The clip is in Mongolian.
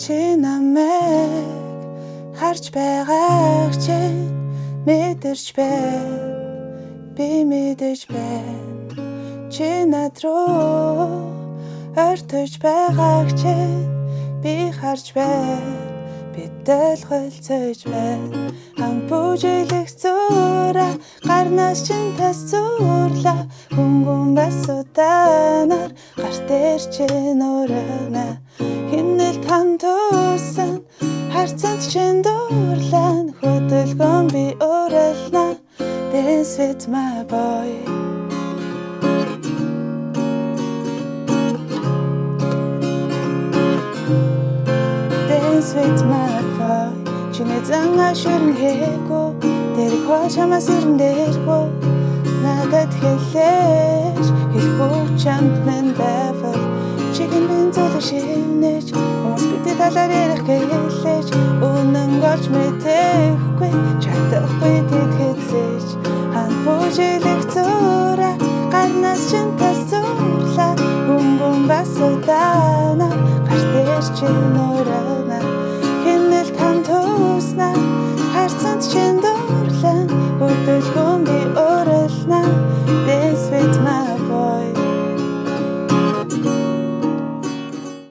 чи намайг харж байгааг чинь мэдэрч байна. Би мэдэж байна. Чи над руу ортож байгааг чинь би харж байна. Бидэл хөлцөж байна. Хам бүжиглэх зураа гарнаас чинь тас зурлаа. Хүнгүн бас удаанаар гар дээр чинь урагна. Хинэл там тусан харцанд чинь дуурлаа. Хөдөлгөөн би урална. Dance with my boy. Dance with my boy. Чиний зангаа шүрнэхэгүү дэрэг хоошамаас ирнэргүү надад хэлээш хэлбүү чамд мэн байвал чигээр минь зөвлө шинэж хүмүүс бидний талаар ярих гэлээж үнэн голж мэдэхгүй чадахгүй тэд хэзээж хан бүжиглэх зураа гарнаас чинь тас зурлаа хүнгүн бас удаана гар дээр чинь урагна хинэл там туснаа харцанд чинь